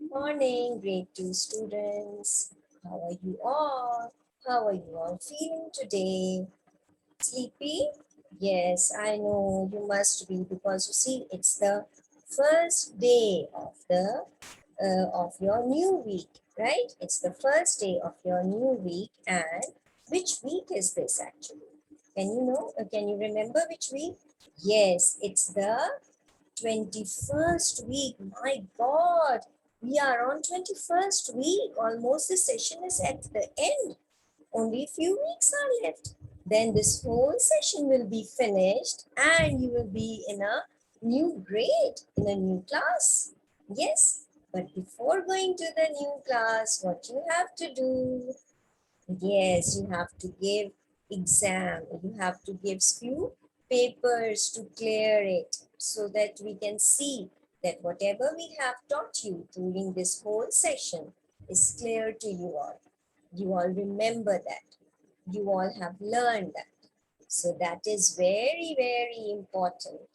Morning, grade 2 students. How are you all? How are you all feeling today? Sleepy? Yes, I know you must be because you see it's the first day of the of your new week, right? It's the first day of your new week, and which week is this actually? Can you know? Can you remember which week? Yes, it's the 21st week. My God, we are on 21st week. Almost the session is at the end. Only a few weeks are left. Then this whole session will be finished and you will be in a new grade, in a new class. Yes, but before going to the new class, what you have to do? Yes, you have to give exam. You have to give few papers to clear it so that we can see that whatever we have taught you during this whole session is clear to you all. You all remember that. You all have learned that. So that is very, very important,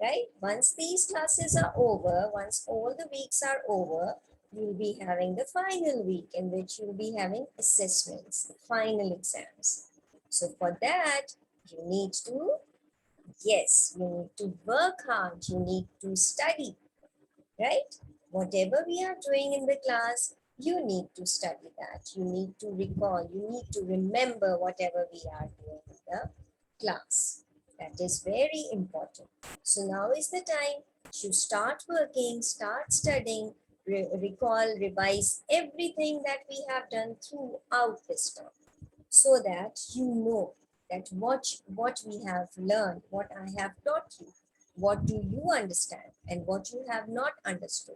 right? Once these classes are over, once all the weeks are over, you'll be having the final week in which you'll be having assessments, final exams. So for that, you need to, yes, you need to work hard, you need to study, right? Whatever we are doing in the class, you need to study that. You need to recall, you need to remember whatever we are doing in the class. That is very important. So now is the time to start working, start studying, recall, revise everything that we have done throughout this term so that you know that what we have learned, what I have taught you, what do you understand and what you have not understood.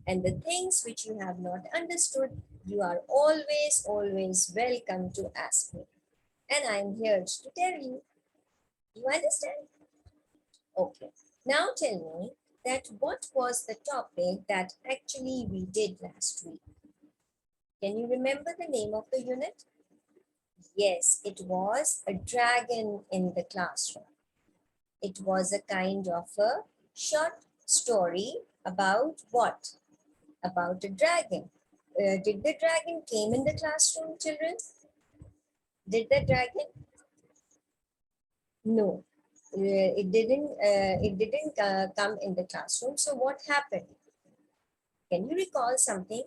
And the things which you have not understood, you are always, always welcome to ask me. And I'm here to tell you. You understand? Okay. Now tell me that what was the topic that actually we did last week? Can you remember the name of the unit? Yes, it was a dragon in the classroom. It was a kind of a short story about what? About a dragon. Did the dragon came in the classroom, children? Did the dragon? No, it didn't come in the classroom. So what happened? Can you recall something?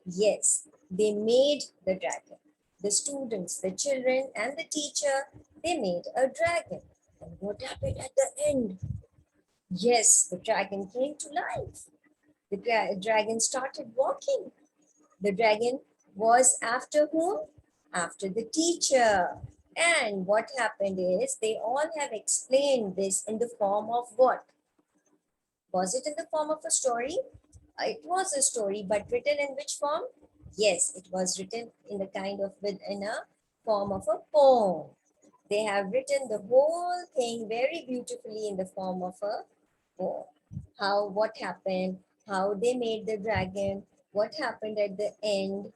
Yes, they made the dragon. The students, the children, and the teacher, they made a dragon. And what happened at the end? Yes, the dragon came to life. The dragon started walking. The dragon was after whom? After the teacher. And what happened is they all have explained this in the form of what? Was it in the form of a story? It was a story, but written in which form? Yes, it was written in the kind of in a form of a poem. They have written the whole thing very beautifully in the form of a poem. How, what happened, how they made the dragon, what happened at the end.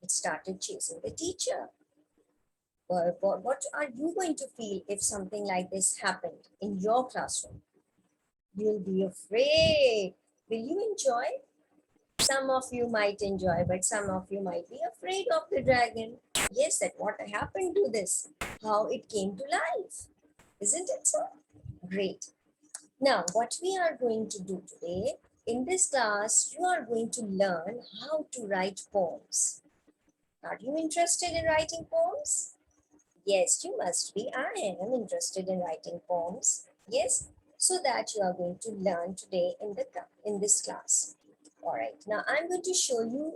It started chasing the teacher. What are you going to feel if something like this happened in your classroom? You'll be afraid. Will you enjoy? Some of you might enjoy, but some of you might be afraid of the dragon. Yes, that what happened to this, how it came to life. Isn't it so? Great. Now, what we are going to do today, in this class, you are going to learn how to write poems. Are you interested in writing poems? Yes, you must be. I am interested in writing poems. Yes, so that you are going to learn today in this class. All right, now I'm going to show you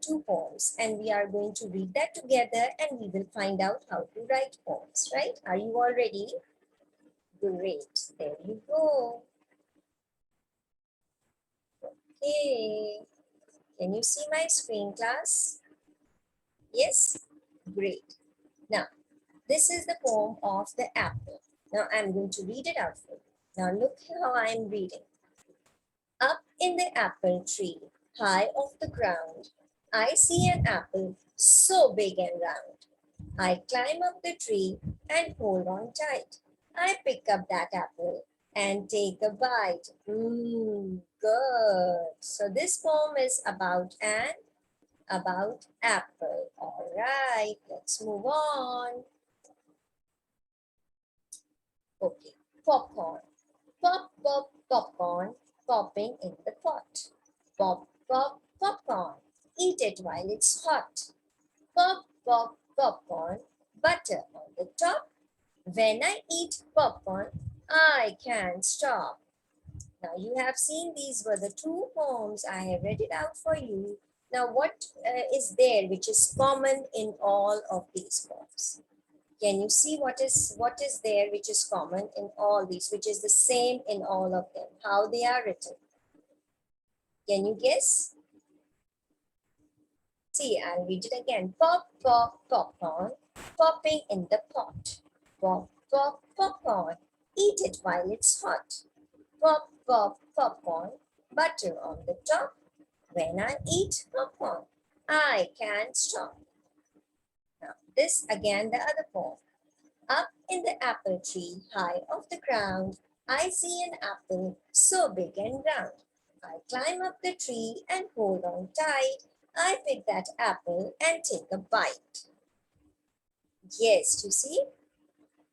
two poems and we are going to read that together and we will find out how to write poems, right? Are you all ready? Great, there you go. Okay, can you see my screen, class? Yes, great. Now, this is the poem of the apple. Now I'm going to read it out for you. Now look how I'm reading. Up in the apple tree, high off the ground, I see an apple so big and round. I climb up the tree and hold on tight. I pick up that apple and take a bite. Mmm, good. So this poem is about apple. All right, let's move on. Okay, popcorn. Pop, pop, popcorn, popping in the pot. Pop, pop, popcorn. Eat it while it's hot. Pop, pop, popcorn, butter on the top. When I eat popcorn, I can't stop. Now you have seen these were the two poems. I have read it out for you. Now what is there which is common in all of these poems? Can you see what is there which is common in all these, which is the same in all of them, how they are written? Can you guess? See, I'll read it again. Pop, pop, popcorn, popping in the pot. Pop, pop, popcorn, eat it while it's hot. Pop, pop, popcorn, butter on the top. When I eat popcorn, I can't stop. Now, this again, the other poem. Up in the apple tree, high off the ground, I see an apple so big and round. I climb up the tree and hold on tight. I pick that apple and take a bite. Yes, you see,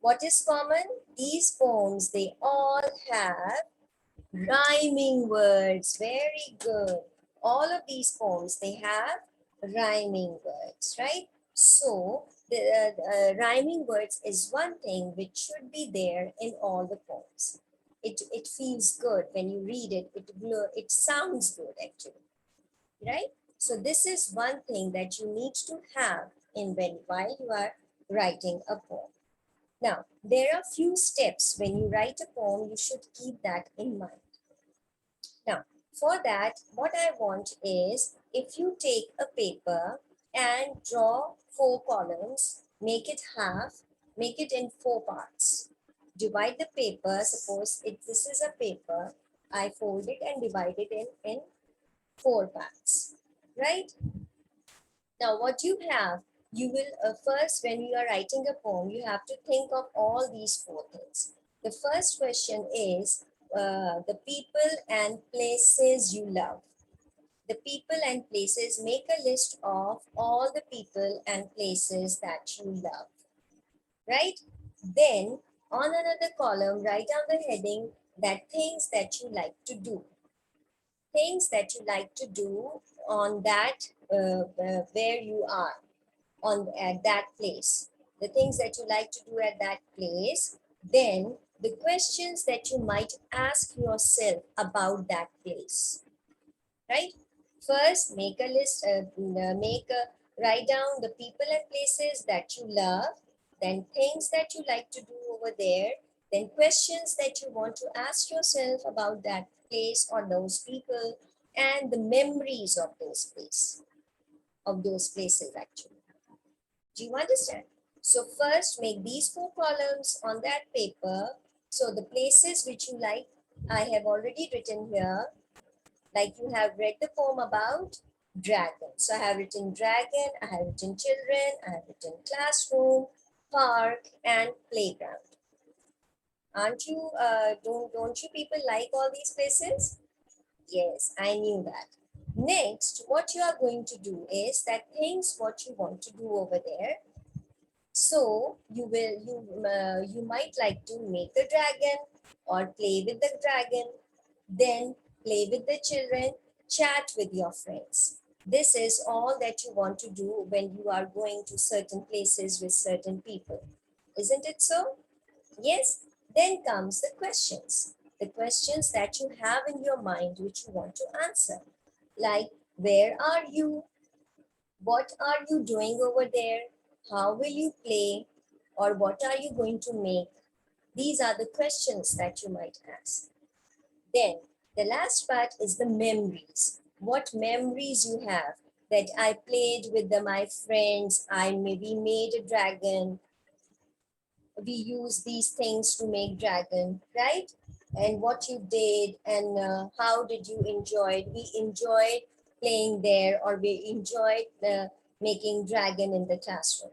what is common? These poems, they all have rhyming words. Very good. All of these poems, they have rhyming words, right? So the rhyming words is one thing which should be there in all the poems. It feels good when you read it. It sounds good actually, right? So this is one thing that you need to have in while you are writing a poem. Now, there are few steps when you write a poem. You should keep that in mind. Now, for that, what I want is if you take a paper and draw 4 columns, make it half, make it in 4 parts. Divide the paper, suppose if this is a paper, I fold it and divide it in 4 parts, right? Now, what you have, you will first, when you are writing a poem, you have to think of all these 4 things. The first question is the people and places you love. The people and places, make a list of all the people and places that you love, right? Then on another column, write down the heading that things that you like to do. Things that you like to do on that, where you are, at that place. The things that you like to do at that place. Then the questions that you might ask yourself about that place, right? First, make a list, write down the people and places that you love, then things that you like to do over there, then questions that you want to ask yourself about that place or those people, and the memories of those places actually. Do you understand? So first make these 4 columns on that paper. So the places which you like, I have already written here. Like you have read the poem about dragon. So I have written dragon, I have written children, I have written classroom, park, and playground. Aren't you, don't you people like all these places? Yes, I knew that. Next, what you are going to do is that things what you want to do over there. So you might like to make a dragon or play with the dragon, then play with the children, chat with your friends. This is all that you want to do when you are going to certain places with certain people. Isn't it so? Yes. Then comes the questions. The questions that you have in your mind which you want to answer. Like, where are you? What are you doing over there? How will you play? Or what are you going to make? These are the questions that you might ask. Then the last part is the memories. What memories you have that I played with my friends, I maybe made a dragon. We use these things to make dragon, right? And what you did and how did you enjoy it? We enjoyed playing there, or we enjoyed making dragon in the classroom.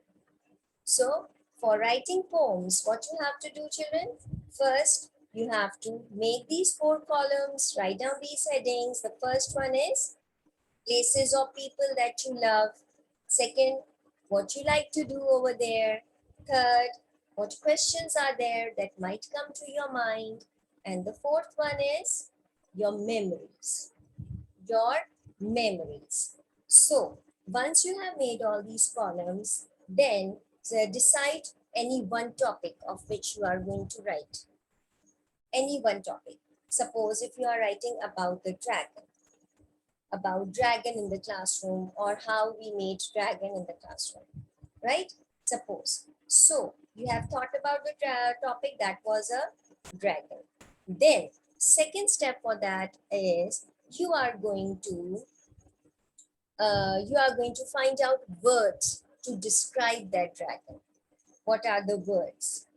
So for writing poems, what you have to do, children? First, you have to make these 4 columns, write down these headings. The first one is places or people that you love. Second, what you like to do over there. Third, what questions are there that might come to your mind. And the fourth one is your memories. Your memories. So once you have made all these columns, then decide any one topic of which you are going to write. Any one topic. Suppose if you are writing about the dragon in the classroom, or how we made dragon in the classroom, right? Suppose. So you have thought about the topic that was a dragon. Then second step for that is you are going to find out words to describe that dragon. What are the words?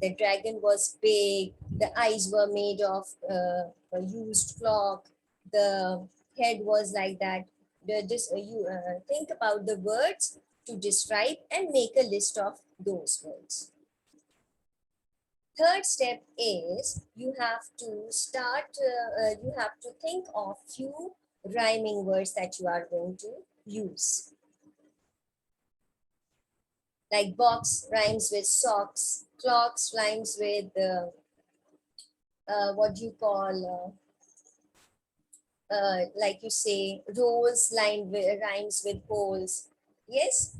The dragon was big, the eyes were made of a used clock, the head was like that. You think about the words to describe and make a list of those words. Third step is you have to think of few rhyming words that you are going to use. Like box rhymes with socks, clocks rhymes with what do you call, like you say, rose rhymes with holes. Yes,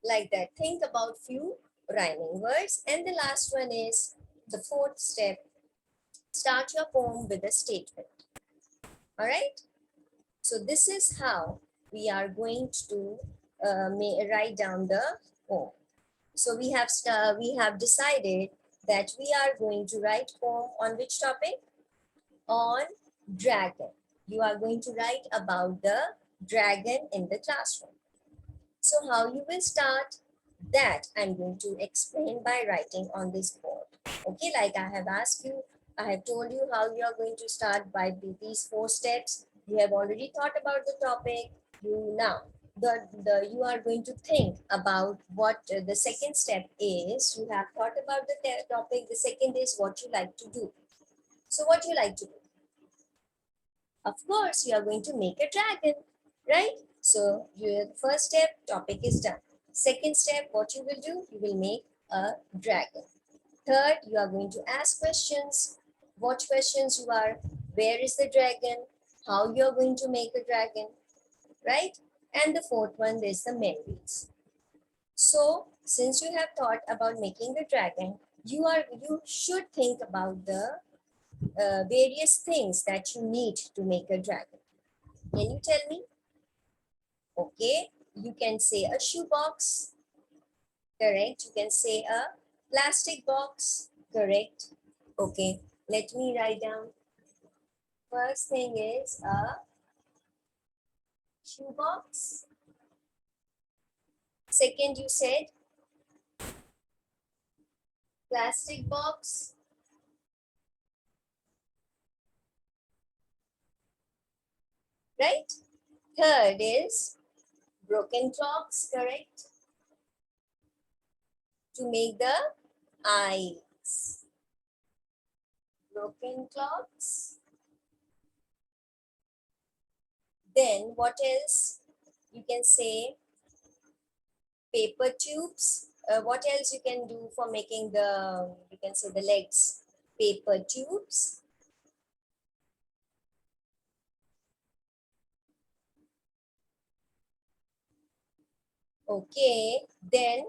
like that. Think about few rhyming words. And the last one is the fourth step. Start your poem with a statement. All right. So this is how we are going to write down the poem. So we have decided that we are going to write poem on which topic? On dragon. You are going to write about the dragon in the classroom. So how you will start that I'm going to explain by writing on this board. Okay, like I have asked you, I have told you how you are going to start by these 4 steps. You have already thought about the topic. You are going to think about what the second step is. You have thought about the topic. The second is what you like to do. So what you like to do? Of course, you are going to make a dragon, right? So your first step, topic is done. Second step, what you will do? You will make a dragon. Third, you are going to ask questions. What questions you are? Where is the dragon? How you are going to make a dragon, right? And the fourth one is the memories. So since you have thought about making the dragon, you should think about the various things that you need to make a dragon. Can you tell me? Okay, you can say a shoebox, correct. You can say a plastic box, correct. Okay, let me write down. First thing is a shoebox. Second, you said plastic box. Right? Third is broken clocks, correct? To make the eyes. Broken clocks. Then what else? You can say paper tubes. What else you can do for making you can say the legs? Paper tubes. Okay, then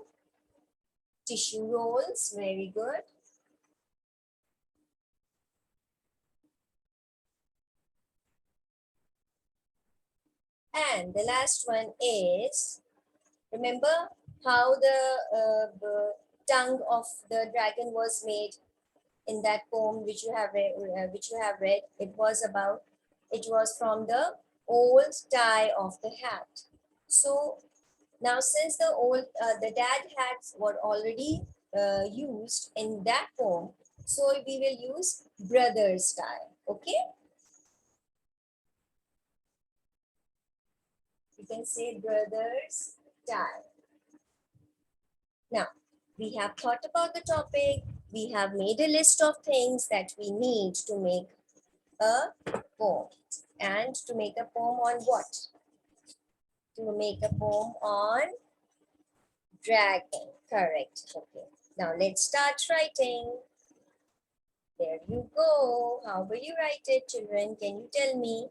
tissue rolls, very good. And the last one is, remember how the tongue of the dragon was made in that poem which you have read. It was from the old tie of the hat. So now since the dad hats were already used in that poem, so we will use brother's tie. Okay, you can say brother's tie. Now we have thought about the topic, we have made a list of things that we need to make a poem. And to make a poem on what? To make a poem on dragon. Correct. Okay. Now let's start writing. There you go. How will you write it, children? Can you tell me?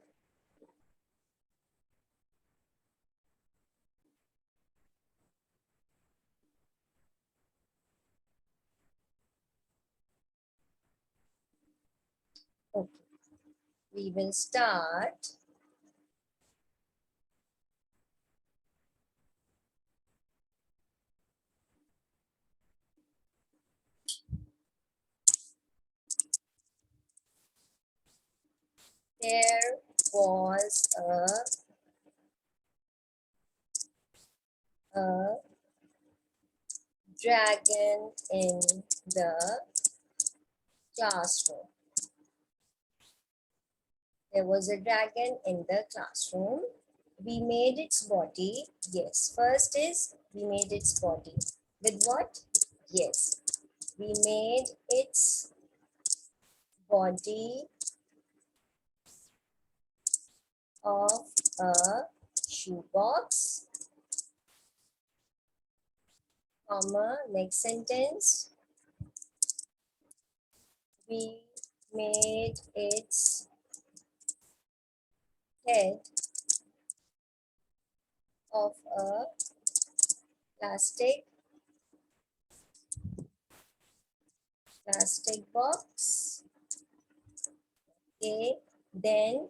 Okay. We will start. There was a dragon in the classroom. There was a dragon in the classroom. We made its body. Yes, first is we made its body. With what? Yes, we made its body of a shoebox, comma, next sentence. We made its head of a plastic box. Okay, then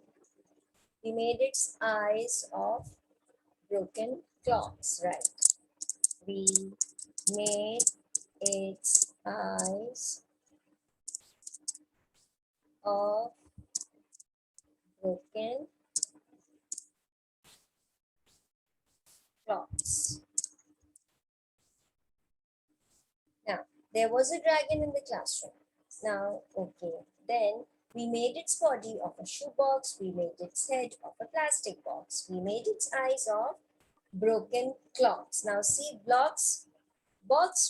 we made its eyes of broken clocks, right? We made its eyes of broken clocks. Now, there was a dragon in the classroom. Now, okay, then we made its body of a shoebox. We made its head of a plastic box. We made its eyes of broken clocks. Now, see, box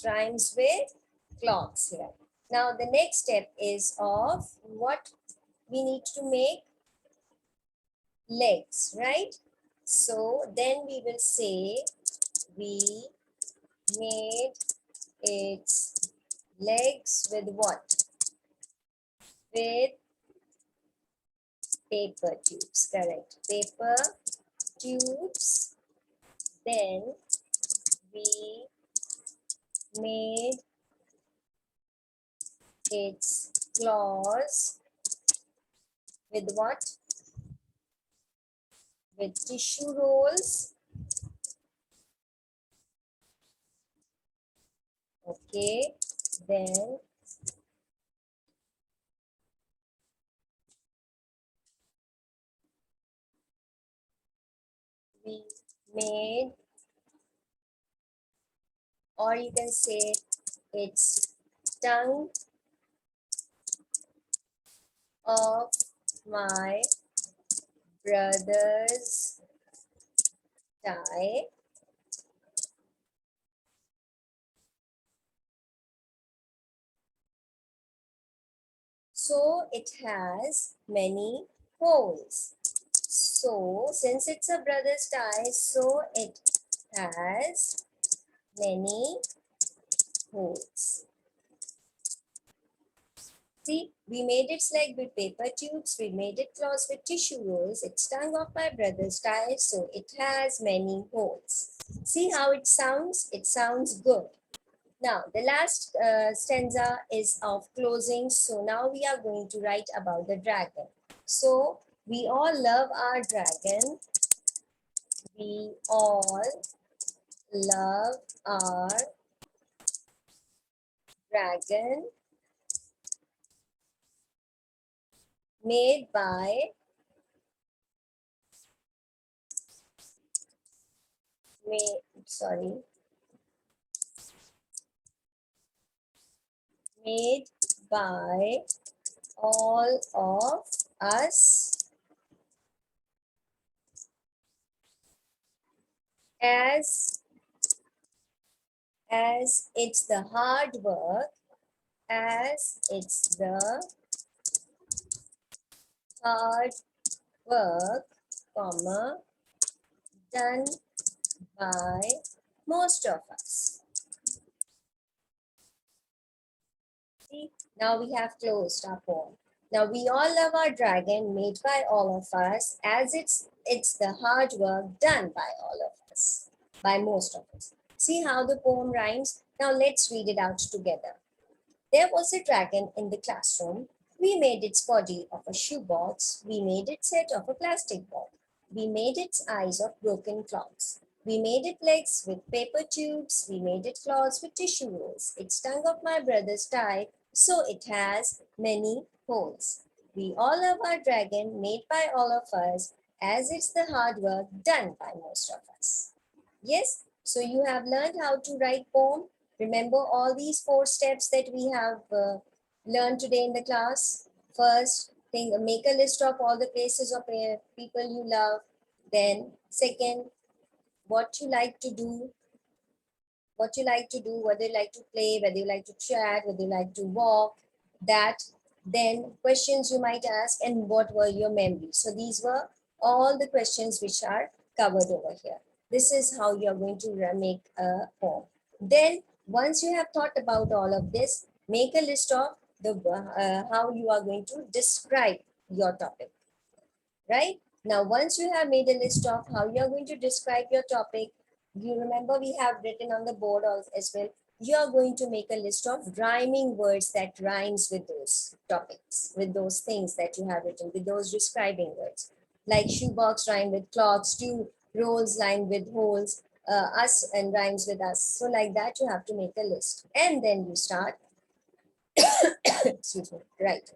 rhymes with clocks here. Now, the next step is of what we need to make legs, right? So then we will say we made its legs with what? With paper tubes, correct. Paper tubes. Then we made its claws with what? With tissue rolls. Okay, then we made, or you can say its tongue of my brother's tie. So it has many holes. So since it's a brother's tie, so it has many holes. See, we made its leg with paper tubes, we made it claws with tissue rolls, it's tongue of my brother's tie, so it has many holes. See how it sounds? It sounds good. Now, the last stanza is of closing. So now we are going to write about the dragon. So we all love our dragon. We all love our dragon made by made by all of us as it's the hard work as it's the hard work, comma, done by most of us. See, now we have closed our poem. Now we all love our dragon made by all of us, as it's the hard work done by all of us, by most of us. See how the poem rhymes? Now let's read it out together. There was a dragon in the classroom. We made its body of a shoebox. We made its head of a plastic ball. We made its eyes of broken cloths. We made it legs with paper tubes. We made it claws with tissue rolls. Its tongue of my brother's tie, so it has many holes. We all love our dragon made by all of us, as it's the hard work done by most of us. Yes, so you have learned how to write poem. Remember all these 4 steps that we have learned today in the class. First, make a list of all the places of people you love. Then, second, what you like to do, whether you like to play, whether you like to chat, whether you like to walk, that. Then questions you might ask, and what were your memories. So these were all the questions which are covered over here. This is how you're going to make a poem. Then once you have thought about all of this, make a list of the how you are going to describe your topic, right? Now, once you have made a list of how you're going to describe your topic, you remember we have written on the board as well, you're going to make a list of rhyming words that rhymes with those topics, with those things that you have written, with those describing words. Like shoebox rhyme with cloths, two rolls rhyme with holes, us and rhymes with us. So like that, you have to make a list. And then you start, excuse me, right.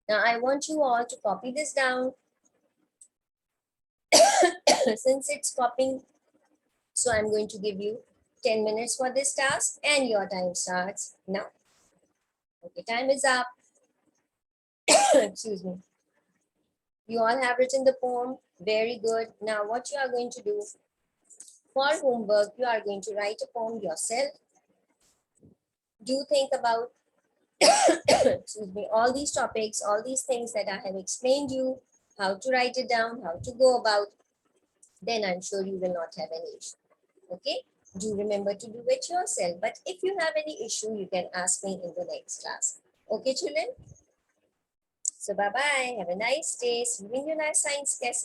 Now I want you all to copy this down. Since it's copying, so I'm going to give you 10 minutes for this task and your time starts now. Okay, time is up. Excuse me. You all have written the poem. Very good. Now what you are going to do for homework, you are going to write a poem yourself. Do think about excuse me, all these topics, all these things that I have explained you, how to write it down, how to go about, then I'm sure you will not have any issue. Okay, do remember to do it yourself. But if you have any issue, you can ask me in the next class. Okay, children? So bye-bye. Have a nice day. See you in your nice science class.